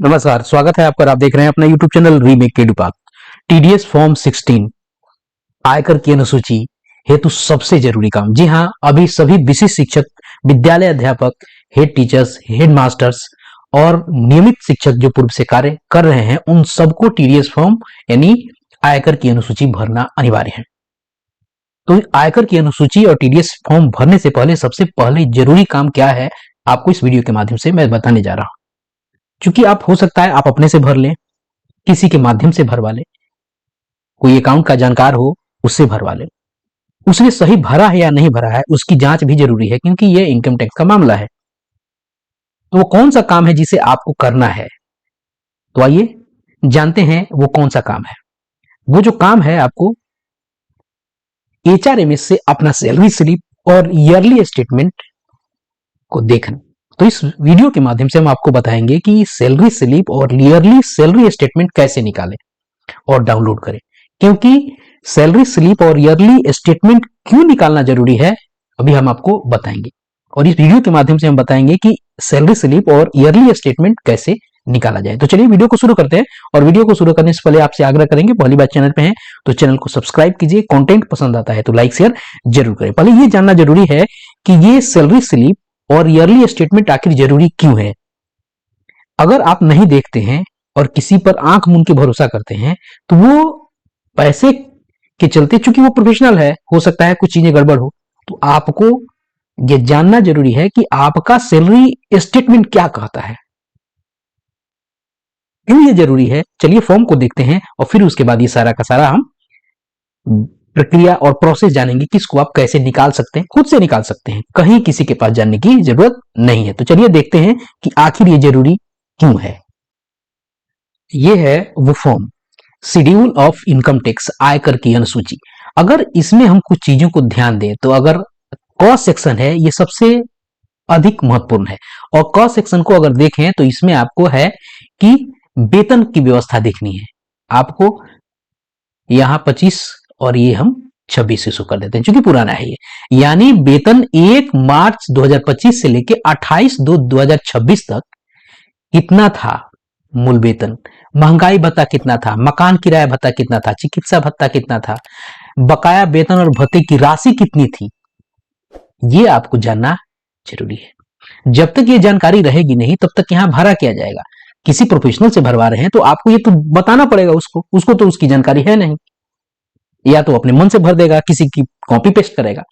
नमस्कार, स्वागत है आपका। आप देख रहे हैं अपना YouTube चैनल रीमेक के पाथ। टीडीएस फॉर्म 16 आयकर की अनुसूची हेतु सबसे जरूरी काम। जी हाँ, अभी सभी विशिष्ट शिक्षक, विद्यालय अध्यापक, हेड टीचर्स, हेड मास्टर्स और नियमित शिक्षक जो पूर्व से कार्य कर रहे हैं, उन सबको टीडीएस फॉर्म यानी आयकर की अनुसूची भरना अनिवार्य है। तो आयकर की अनुसूची और टीडीएस फॉर्म भरने से पहले सबसे पहले जरूरी काम क्या है, आपको इस वीडियो के माध्यम से मैं बताने जा रहा हूं। क्योंकि आप हो सकता है आप अपने से भर लें, किसी के माध्यम से भरवा लें, कोई अकाउंट का जानकार हो उससे भरवा लें। उसने सही भरा है या नहीं भरा है उसकी जांच भी जरूरी है, क्योंकि यह इनकम टैक्स का मामला है। तो वो कौन सा काम है जिसे आपको करना है, तो आइए जानते हैं वो कौन सा काम है। वो जो काम है, आपको एचआरएमएस से अपना सैलरी स्लिप और ईयरली स्टेटमेंट को देखना। तो इस वीडियो के माध्यम से हम आपको बताएंगे कि सैलरी स्लिप और ईयरली सैलरी स्टेटमेंट कैसे निकालें और डाउनलोड करें। क्योंकि सैलरी स्लिप और ईयरली स्टेटमेंट क्यों निकालना जरूरी है, अभी हम आपको बताएंगे। और इस वीडियो के माध्यम से हम बताएंगे कि सैलरी स्लिप और ईयरली स्टेटमेंट कैसे निकाला जाए। तो चलिए वीडियो को शुरू करते हैं। और वीडियो को शुरू करने से पहले आपसे आग्रह करेंगे, पहली बार चैनल पे हैं तो चैनल को सब्सक्राइब कीजिए। कंटेंट पसंद आता है तो लाइक शेयर जरूर करें। पहले ये जानना जरूरी है कि ये सैलरी स्लिप और ईयरली स्टेटमेंट आखिर जरूरी क्यों है। अगर आप नहीं देखते हैं और किसी पर आंख मूंद के भरोसा करते हैं तो वो पैसे के चलते, चूंकि वो प्रोफेशनल है, हो सकता है कुछ चीजें गड़बड़ हो, तो आपको ये जानना जरूरी है कि आपका सैलरी स्टेटमेंट क्या कहता है। क्यों ये जरूरी है, चलिए फॉर्म को देखते हैं और फिर उसके बाद ये सारा का सारा हम प्रक्रिया और प्रोसेस जानेंगे कि इसको आप कैसे निकाल सकते हैं। खुद से निकाल सकते हैं, कहीं किसी के पास जानने की जरूरत नहीं है। तो चलिए देखते हैं कि आखिर ये जरूरी क्यों है। ये है वो form, schedule of income tax, आयकर की अनुसूची। अगर इसमें हम कुछ चीजों को ध्यान दें तो अगर क सेक्शन है, ये सबसे अधिक महत्वपूर्ण है। और क सेक्शन को अगर देखें तो इसमें आपको है कि वेतन की व्यवस्था देखनी है। आपको यहां 25 और ये हम 26 इशू कर देते हैं, क्योंकि पुराना है ये। यानी वेतन 1 मार्च 2025 से लेके 28/2/2026 तक कितना था मूल वेतन, महंगाई भत्ता कितना था, मकान किराया भत्ता कितना था, चिकित्सा भत्ता कितना था, बकाया वेतन और भत्ते की राशि कितनी थी, ये आपको जानना जरूरी है। जब तक ये जानकारी रहेगी नहीं तब तक यहां भरा किया जाएगा। किसी प्रोफेशनल से भरवा रहे हैं तो आपको ये तो बताना पड़ेगा उसको तो उसकी जानकारी है नहीं, या तो अपने मन से भर देगा, किसी की कॉपी पेस्ट करेगा।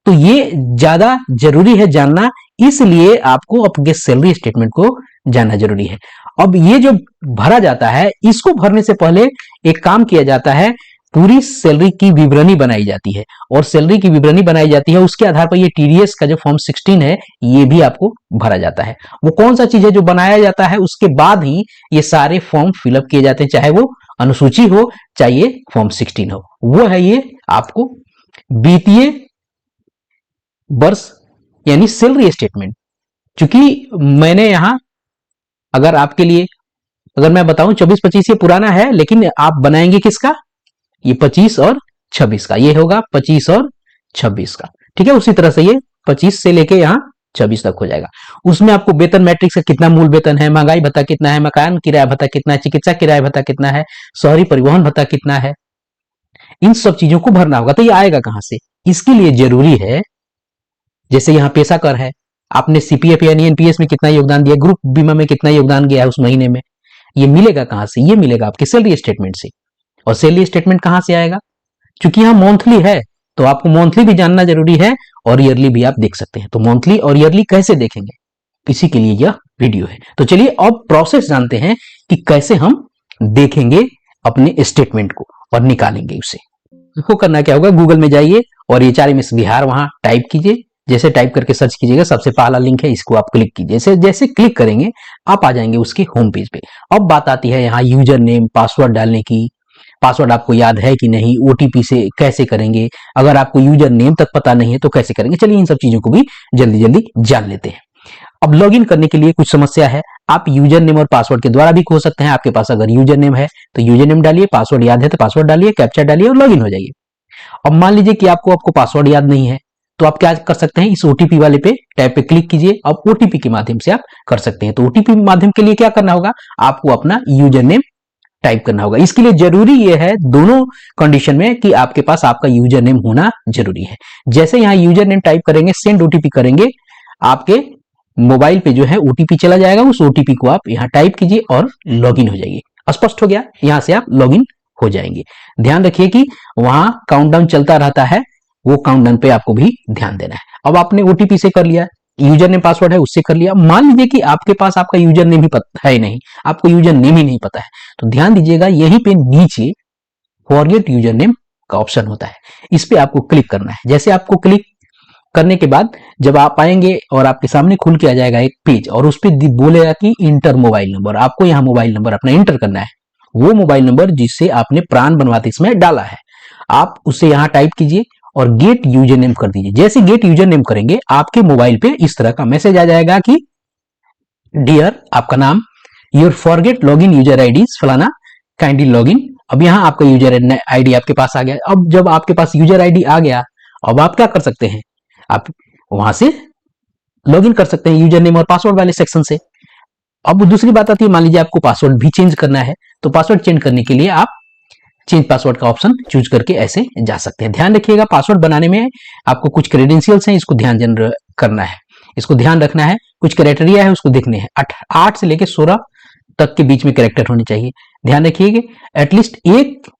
तो ये ज्यादा जरूरी है जानना, इसलिए आपको अपने सैलरी स्टेटमेंट को जानना जरूरी है। अब ये जो भरा जाता है, इसको भरने से पहले एक काम किया जाता है, पूरी सैलरी की विवरणी बनाई जाती है। और सैलरी की विवरणी बनाई जाती है, उसके आधार पर ये टीडीएस का जो फॉर्म 16 है ये भी आपको भरा जाता है। वो कौन सा चीज है जो बनाया जाता है, उसके बाद ही ये सारे फॉर्म फिलअप किए जाते हैं, चाहे वो अनुसूची हो चाहे ये फॉर्म 16 हो। वो है ये आपको वित्तीय वर्ष यानी सैलरी स्टेटमेंट। चूंकि मैंने यहां अगर आपके लिए अगर मैं बताऊं 24-25 ये पुराना है, लेकिन आप बनाएंगे किसका, ये 25 और 26 का, ये होगा 25 और 26 का। ठीक है, उसी तरह से ये 25 से लेके यहां 26 तक हो जाएगा। उसमें आपको वेतन मैट्रिक्स का कितना मूल वेतन है, महंगाई भत्ता कितना है, मकान किराया भत्ता कितना है, चिकित्सा किराया भत्ता कितना है, शहरी परिवहन भत्ता कितना है, इन सब चीजों को भरना होगा। तो ये आएगा कहां से, इसके लिए जरूरी है, जैसे यहां पेशा कर है, आपने सीपीएफ यानी एनपीएस में कितना योगदान दिया, ग्रुप बीमा में कितना योगदान गया है उस महीने में, ये मिलेगा कहां से, ये मिलेगा आपके सैलरी स्टेटमेंट से। और सैलरी स्टेटमेंट कहां से आएगा, क्योंकि यहां मंथली है तो आपको मंथली भी जानना जरूरी है और ईयरली भी आप देख सकते हैं। तो मंथली और ईयरली कैसे देखेंगे, इसी के लिए यह वीडियो है। तो चलिए अब प्रोसेस जानते हैं कि कैसे हम देखेंगे अपने स्टेटमेंट को और निकालेंगे उसे। इसको करना क्या होगा, गूगल में जाइए और एचआरएमएस बिहार वहां टाइप कीजिए। जैसे टाइप करके सर्च कीजिएगा, सबसे पहला लिंक है, इसको आप क्लिक कीजिए। जैसे जैसे क्लिक करेंगे आप आ जाएंगे उसके होम पेज पे। अब बात आती है यहाँ यूजर नेम पासवर्ड डालने की। पासवर्ड आपको याद है कि नहीं, ओटीपी से कैसे करेंगे, अगर आपको यूजर नेम तक पता नहीं है तो कैसे करेंगे। चलिए इन सब चीजों को भी जल्दी जल्दी जान लेते हैं। अब लॉगिन करने के लिए कुछ समस्या है, आप यूजर नेम और पासवर्ड के द्वारा भी खोल सकते हैं। आपके पास अगर यूजर नेम है तो यूजर नेम डालिए, पासवर्ड याद है तो पासवर्ड डालिए, कैप्चा डालिए और लॉगिन हो जाइए। अब मान लीजिए कि आपको पासवर्ड याद नहीं है, तो आप क्या कर सकते हैं, इस ओटीपी वाले पे टैब पे क्लिक कीजिए। अब ओटीपी के माध्यम से आप कर सकते हैं। तो ओटीपी माध्यम के लिए क्या करना होगा, आपको अपना यूजर नेम टाइप करना होगा। इसके लिए जरूरी यह है दोनों कंडीशन में कि आपके पास आपका यूजर नेम होना जरूरी है। जैसे यहां यूजर नेम टाइप करेंगे, सेंड ओटीपी करेंगे, आपके मोबाइल पे जो है ओटीपी चला जाएगा। उस ओटीपी को आप यहां टाइप कीजिए और लॉगिन हो जाइए। स्पष्ट हो गया, यहां से आप लॉगिन हो जाएंगे। ध्यान रखिए कि वहां काउंटडाउन चलता रहता है, वो काउंटडाउन पे आपको भी ध्यान देना है। अब आपने ओटीपी से कर लिया, यूजर नेम पासवर्ड है उससे कर लिया। मान लीजिए कि आपके पास आपका यूजर नेम ही पता है नहीं, आपको यूजर नेम ही नहीं पता है, तो ध्यान दीजिएगा यहीं पे नीचे फॉरगेट यूजर नेम का ऑप्शन होता है, इस पे आपको क्लिक करना है। जैसे आपको क्लिक करने के बाद जब आप आएंगे और आपके सामने खुल के आ जाएगा एक पेज, और उस पर बोलेगा कि इंटर मोबाइल नंबर। आपको यहाँ मोबाइल नंबर अपना इंटर करना है, वो मोबाइल नंबर जिससे आपने प्राण बनवाते इसमें डाला है, आप उसे यहाँ टाइप कीजिए और गेट यूजर नेम कर दीजिए। जैसे गेट यूजर नेम करेंगे, आपके मोबाइल पे इस तरह का मैसेज आ जाएगा कि डियर, आपका नाम, your forget login user ID फलाना, काइंडली लॉगिन। अब यहाँ आपका यूजर आईडी आपके पास आ गया। अब जब आपके पास यूजर आईडी आ गया, अब आप क्या कर सकते हैं, आप वहां से लॉगिन कर सकते हैं यूजर नेम और पासवर्ड वाले सेक्शन से। अब दूसरी बात आती है, मान लीजिए आपको पासवर्ड भी चेंज करना है, तो पासवर्ड चेंज करने के लिए आप चेंज पासवर्ड का ऑप्शन चूज करके ऐसे जा सकते हैं। ध्यान रखिएगा, पासवर्ड बनाने में आपको कुछ क्रेडेंशियल्स हैं, इसको ध्यान करना है, इसको ध्यान रखना है। कुछ क्राइटेरिया है उसको देखने हैं। 8 से लेकर 16 तक के बीच में कैरेक्टर होने चाहिए। ध्यान रखिएगा, एटलीस्ट एक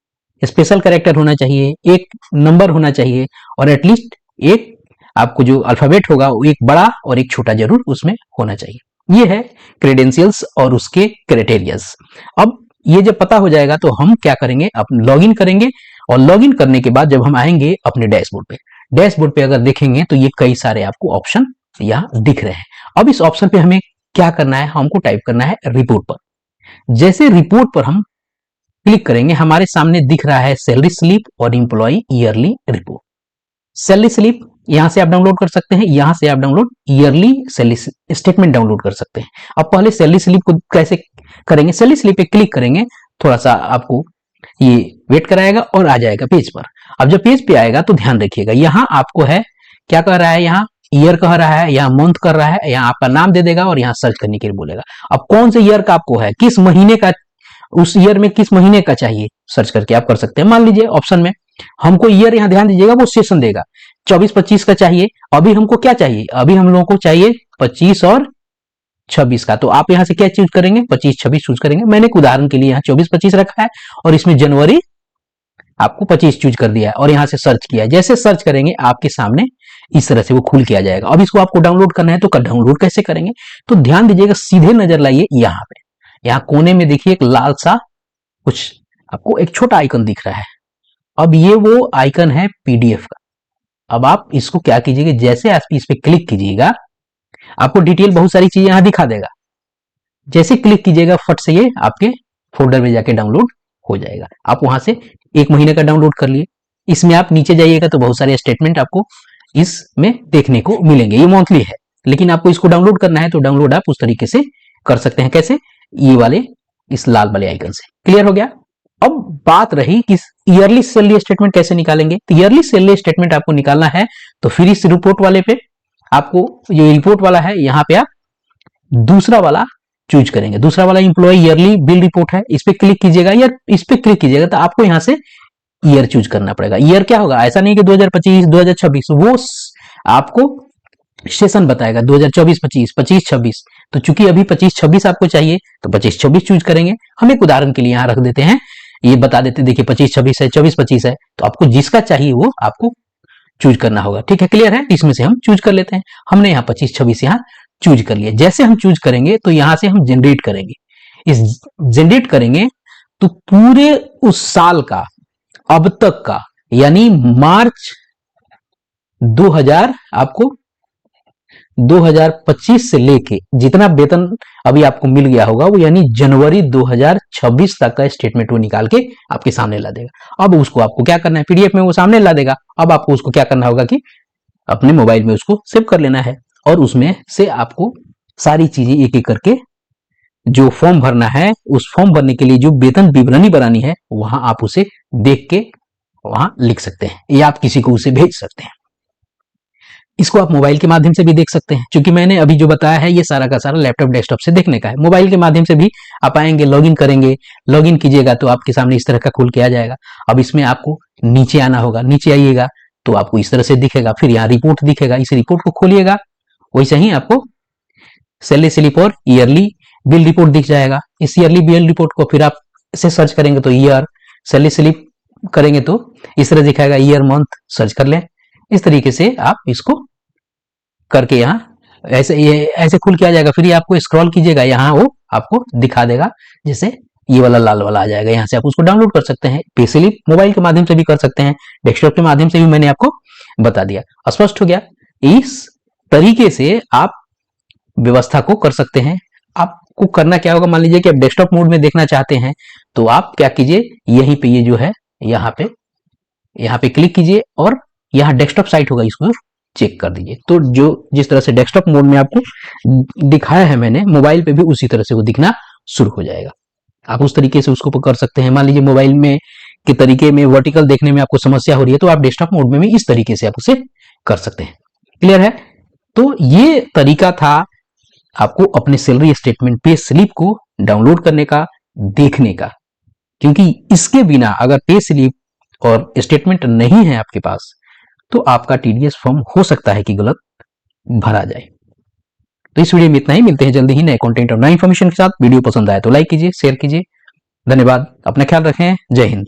स्पेशल कैरेक्टर होना चाहिए, एक नंबर होना चाहिए, और एटलीस्ट एक आपको जो अल्फाबेट होगा वो एक बड़ा और एक छोटा जरूर उसमें होना चाहिए। ये है क्रेडेंशियल्स और उसके क्राइटेरियाज। अब ये जब पता हो जाएगा तो हम क्या करेंगे, अपने लॉगिन करेंगे, और लॉगिन करने के बाद जब हम आएंगे अपने डैशबोर्ड पे अगर देखेंगे तो ये कई सारे आपको ऑप्शन यहाँ दिख रहे हैं। अब इस ऑप्शन पे हमें क्या करना है, हमको टाइप करना है रिपोर्ट पर। जैसे रिपोर्ट पर हम क्लिक करेंगे, हमारे सामने दिख रहा है सैलरी स्लिप और employee yearly report. Salary slip यहां से आप डाउनलोड कर सकते हैं, यहां से आप download yearly salary statement download कर सकते हैं। अब पहले सैलरी स्लिप को कैसे करेंगे, सैलरी स्लिप पे क्लिक करेंगे, थोड़ा सा आपको ये वेट कराएगा और आ जाएगा पेज पर। अब जब पेज पे आएगा तो ध्यान रखिएगा, यहाँ आपको है क्या कह रहा है, यहाँ ईयर कह रहा है, यहाँ मंथ कर रहा है, यहाँ आपका नाम दे देगा और यहाँ सर्च करने के लिए बोलेगा। अब कौन से ईयर का आपको है, किस महीने का, उस ईयर में किस महीने का चाहिए, सर्च करके आप कर सकते हैं। मान लीजिए ऑप्शन में हमको ईयर, यहाँ ध्यान दीजिएगा वो सेशन देगा 24-25 का चाहिए। अभी हमको क्या चाहिए, अभी हम लोगों को चाहिए 25 और 26 का, तो आप यहां से क्या चूज करेंगे, 25-26 चूज करेंगे। मैंने एक उदाहरण के लिए यहाँ 24-25 रखा है और इसमें जनवरी आपको 25 चूज कर दिया है और यहां से सर्च किया है। जैसे सर्च करेंगे आपके सामने इस तरह से वो खुल के आ जाएगा। अब इसको आपको डाउनलोड करना है तो डाउनलोड कैसे करेंगे, तो ध्यान दीजिएगा, सीधे नजर लाइए यहाँ पे, यहाँ कोने में देखिए एक लाल सा कुछ आपको एक छोटा आइकन दिख रहा है। अब ये वो आइकन है पीडीएफ का। अब आप इसको क्या कीजिएगा, जैसे आप इस पे क्लिक कीजिएगा, आपको डिटेल बहुत सारी चीजें यहां दिखा देगा। जैसे क्लिक कीजिएगा फट से ये आपके फोल्डर में जाके डाउनलोड हो जाएगा। आप वहां से 1 महीने का डाउनलोड कर लिए। इसमें आप नीचे जाइएगा तो बहुत सारे स्टेटमेंट आपको इसमें देखने को मिलेंगे। ये मंथली है, लेकिन आपको इसको डाउनलोड करना है तो डाउनलोड आप उस तरीके से कर सकते हैं। कैसे, ये वाले इस लाल वाले आइकन से। क्लियर हो गया। अब बात रही कि ईयरली सैलरी स्टेटमेंट कैसे निकालेंगे, तो ईयरली सैलरी स्टेटमेंट आपको निकालना है तो फिर इस रिपोर्ट वाले पे आपको, ये रिपोर्ट वाला है, यहाँ पे आप दूसरा वाला चूज करेंगे। दूसरा वाला इंप्लॉय ईयरली बिल रिपोर्ट है, इस पे क्लिक कीजिएगा या इस पे क्लिक कीजिएगा तो आपको यहाँ से ईयर चूज करना पड़ेगा। ईयर क्या होगा, ऐसा नहीं कि 2025 2026, वो आपको सेशन बताएगा 2024-25 25-26। तो चूंकि अभी 25-26 आपको चाहिए तो 25-26 चूज करेंगे। हम एक उदाहरण के लिए यहाँ रख देते हैं, ये बता देते, देखिए 25-26 है, 24-25 है, तो आपको जिसका चाहिए वो आपको चूज करना होगा। ठीक है, क्लियर है। इसमें से हम चूज कर लेते हैं। हमने यहाँ 25-26 यहाँ चूज कर लिया। जैसे हम चूज करेंगे तो यहां से हम जनरेट करेंगे। इस जनरेट करेंगे तो पूरे उस साल का अब तक का, यानी मार्च 2000 आपको 2025 से लेके जितना वेतन अभी आपको मिल गया होगा वो, यानी जनवरी 2026 तक का स्टेटमेंट वो निकाल के आपके सामने ला देगा। अब उसको आपको क्या करना है, पीडीएफ में वो सामने ला देगा। अब आपको उसको क्या करना होगा कि अपने मोबाइल में उसको सेव कर लेना है और उसमें से आपको सारी चीजें एक एक करके जो फॉर्म भरना है, उस फॉर्म भरने के लिए जो वेतन विवरणी बनानी है वहां आप उसे देख के वहां लिख सकते हैं या आप किसी को उसे भेज सकते हैं। इसको आप मोबाइल के माध्यम से भी देख सकते हैं। क्योंकि मैंने अभी जो बताया है ये सारा का सारा लैपटॉप डेस्कटॉप से देखने का है। मोबाइल के माध्यम से भी आप आएंगे, लॉगिन करेंगे, लॉगिन कीजिएगा तो आपके सामने इस तरह का खुल के आ जाएगा। अब इसमें आपको नीचे आना होगा, नीचे आइएगा तो आपको इस तरह से दिखेगा, फिर यहाँ रिपोर्ट दिखेगा, इस रिपोर्ट को खोलिएगा, वैसे ही आपको सैलरी स्लिप और ईयरली बिल रिपोर्ट दिख जाएगा। इस ईयरली बिल रिपोर्ट को फिर आप इसे सर्च करेंगे तो ईयर, सैलरी स्लिप करेंगे तो इस तरह दिखाएगा, ईयर मंथ सर्च कर लें। इस तरीके से आप इसको करके यहाँ ऐसे ये ऐसे खुल के आ जाएगा। फिर ये आपको स्क्रॉल कीजिएगा, यहाँ वो आपको दिखा देगा, जैसे ये वाला लाल वाला आ जाएगा। यहाँ से आप उसको डाउनलोड कर सकते हैं। पे स्लिप मोबाइल के माध्यम से भी कर सकते हैं, डेस्कटॉप के माध्यम से भी मैंने आपको बता दिया। स्पष्ट हो गया? इस तरीके से आप व्यवस्था को कर सकते हैं। आपको करना क्या होगा, मान लीजिए कि आप डेस्कटॉप मोड में देखना चाहते हैं तो आप क्या कीजिए, यहीं पे ये जो है यहाँ पे क्लिक कीजिए और यहाँ डेस्कटॉप साइट होगा, इसको चेक कर दीजिए। तो जो जिस तरह से डेस्कटॉप मोड में आपको दिखाया है मैंने, मोबाइल पे भी उसी तरह से वो दिखना शुरू हो जाएगा। आप उस तरीके से उसको कर सकते हैं। मान लीजिए मोबाइल में के तरीके में वर्टिकल देखने में आपको समस्या हो रही है तो आप डेस्कटॉप मोड में भी इस तरीके से आप उसे कर सकते हैं। क्लियर है? तो ये तरीका था आपको अपने सैलरी स्टेटमेंट पे स्लिप को डाउनलोड करने का, देखने का। क्योंकि इसके बिना अगर पे स्लिप और स्टेटमेंट नहीं है आपके पास तो आपका टीडीएस फॉर्म हो सकता है कि गलत भरा जाए। तो इस वीडियो में इतना ही। मिलते हैं जल्दी ही नए कंटेंट और नई इन्फॉर्मेशन के साथ। वीडियो पसंद आए तो लाइक कीजिए, शेयर कीजिए। धन्यवाद। अपना ख्याल रखें। जय हिंद।